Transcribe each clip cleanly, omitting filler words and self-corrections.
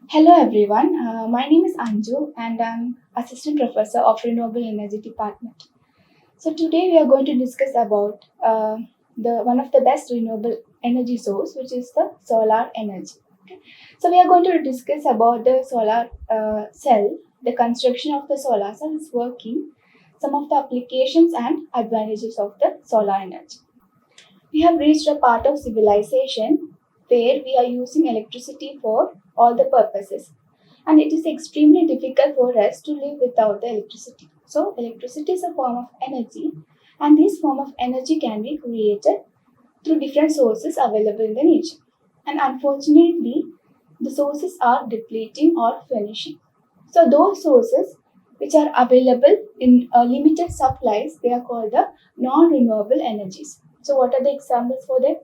Hello everyone, my name is Anju and I'm Assistant Professor of Renewable Energy Department. So today we are going to discuss about the one of the best renewable energy source, which is the solar energy. Okay. So we are going to discuss about the solar cell, the construction of the solar cell is working, some of the applications and advantages of the solar energy. We have reached a part of civilization where we are using electricity for all the purposes, and it is extremely difficult for us to live without the electricity. So, electricity is a form of energy, and this form of energy can be created through different sources available in the nature. And unfortunately, the sources are depleting or finishing. So, those sources which are available in limited supplies, they are called the non-renewable energies. So, what are the examples for them?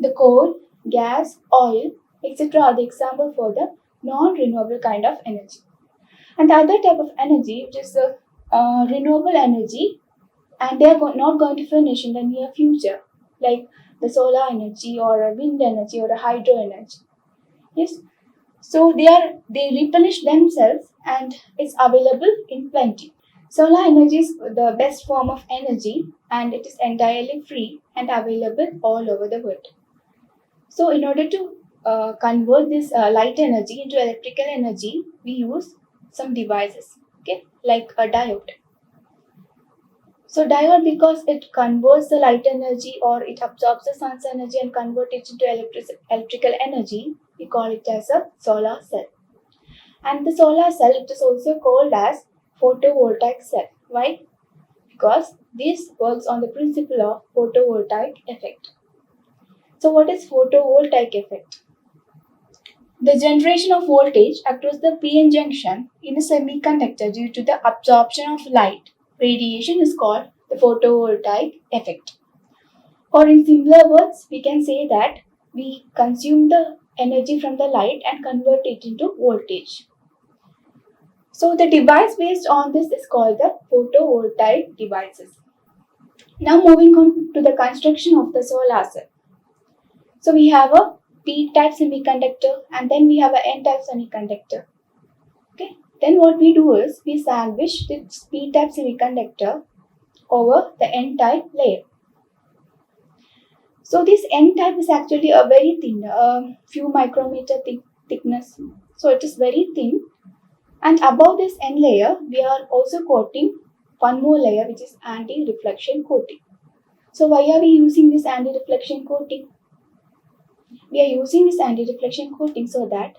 The coal, gas, oil, etc. are the example for the non-renewable kind of energy. And the other type of energy, which is the renewable energy, and they are not going to finish in the near future, like the solar energy or a wind energy or a hydro energy. Yes, so they replenish themselves and it's available in plenty. Solar energy is the best form of energy and it is entirely free and available all over the world. So, in order to convert this light energy into electrical energy, we use some devices, okay, like a diode. So, diode, because it converts the light energy or it absorbs the sun's energy and converts it into electrical energy, we call it as a solar cell. And the solar cell, it is also called as photovoltaic cell. Why? Because this works on the principle of photovoltaic effect. So, what is photovoltaic effect? The generation of voltage across the p-n junction in a semiconductor due to the absorption of light radiation is called the photovoltaic effect. Or in simpler words, we can say that we consume the energy from the light and convert it into voltage. So the device based on this is called the photovoltaic devices. Now moving on to the construction of the solar cell. So we have a p-type semiconductor and then we have a n-type semiconductor. Okay. Then what we do is we sandwich this p-type semiconductor over the n-type layer. So this n-type is actually a very thin, a few micrometer thickness. So it is very thin. And above this n layer, we are also coating one more layer, which is anti-reflection coating. So why are we using this anti-reflection coating? We are using this anti-reflection coating so that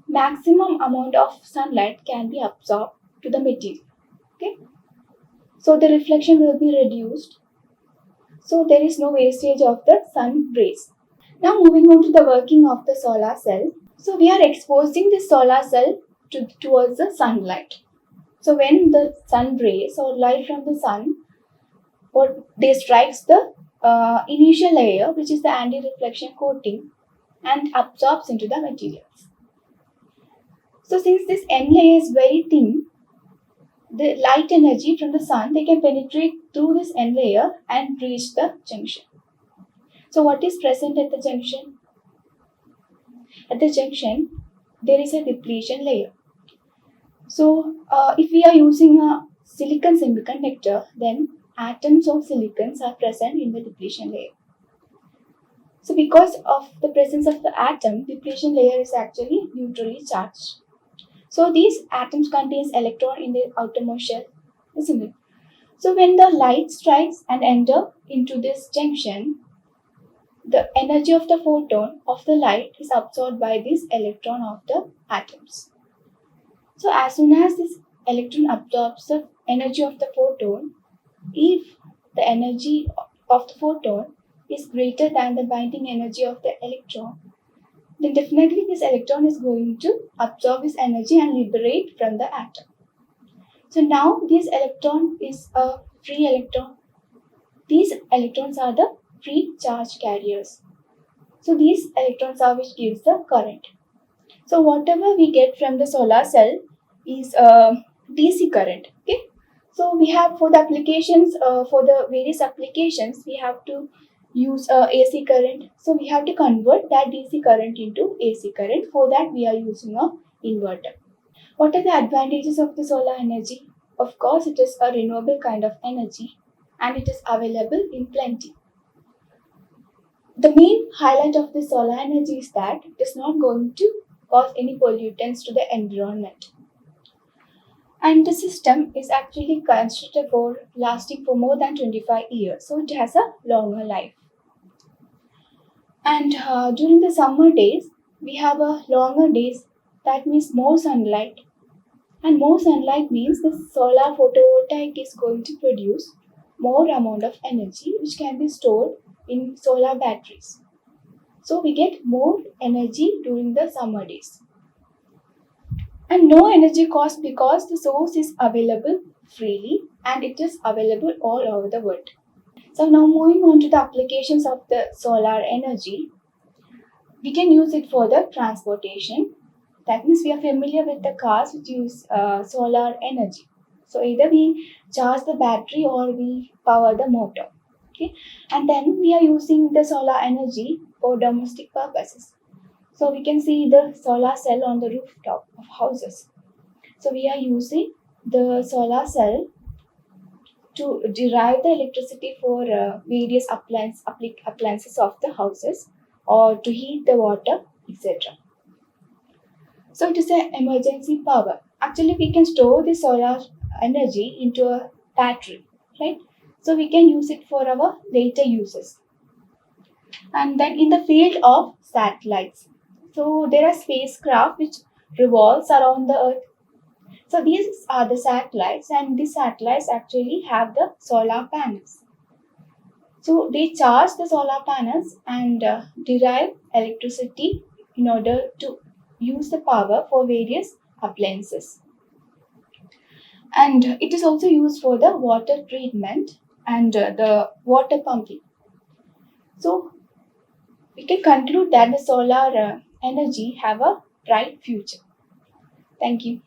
maximum amount of sunlight can be absorbed to the material. Okay, so the reflection will be reduced, so there is no wastage of the sun rays. Now moving on to the working of the solar cell. So we are exposing the solar cell towards the sunlight. So when the sun rays or light from the sun, or they strikes the initial layer, which is the anti-reflection coating, and absorbs into the materials. So since this n layer is very thin, the light energy from the sun, they can penetrate through this n layer and reach the junction. So what is present at the junction? At the junction, there is a depletion layer. So if we are using a silicon semiconductor, then atoms of silicons are present in the depletion layer. So because of the presence of the atom, depletion layer is actually neutrally charged. So these atoms contains electron in the outermost shell, isn't it? So when the light strikes and enter into this junction, the energy of the photon of the light is absorbed by this electron of the atoms. So as soon as this electron absorbs the energy of the photon, if the energy of the photon is greater than the binding energy of the electron, then definitely this electron is going to absorb this energy and liberate from the atom. So now this electron is a free electron. These electrons are the free charge carriers. So these electrons are which gives the current. So whatever we get from the solar cell is DC current. Okay. So we have for the applications, for the various applications, we have to use AC current. So we have to convert that DC current into AC current. For that we are using a inverter. What are the advantages of the solar energy? Of course, it is a renewable kind of energy and it is available in plenty. The main highlight of the solar energy is that it is not going to cause any pollutants to the environment. And the system is actually constructed for lasting for more than 25 years, so it has a longer life. And during the summer days, we have a longer days, that means more sunlight. And more sunlight means the solar photovoltaic is going to produce more amount of energy which can be stored in solar batteries. So we get more energy during the summer days. And no energy cost because the source is available freely and it is available all over the world. So now moving on to the applications of the solar energy, we can use it for the transportation. That means we are familiar with the cars which use solar energy. So either we charge the battery or we power the motor. Okay, and then we are using the solar energy for domestic purposes. So we can see the solar cell on the rooftop of houses. So we are using the solar cell to derive the electricity for various appliances of the houses or to heat the water, etc. So it is an emergency power. Actually, we can store the solar energy into a battery, right? So we can use it for our later uses. And then in the field of satellites, so there are spacecraft which revolves around the Earth. So these are the satellites, and these satellites actually have the solar panels. So they charge the solar panels and derive electricity in order to use the power for various appliances. And it is also used for the water treatment and the water pumping. So we can conclude that the solar energy have a bright future. Thank you.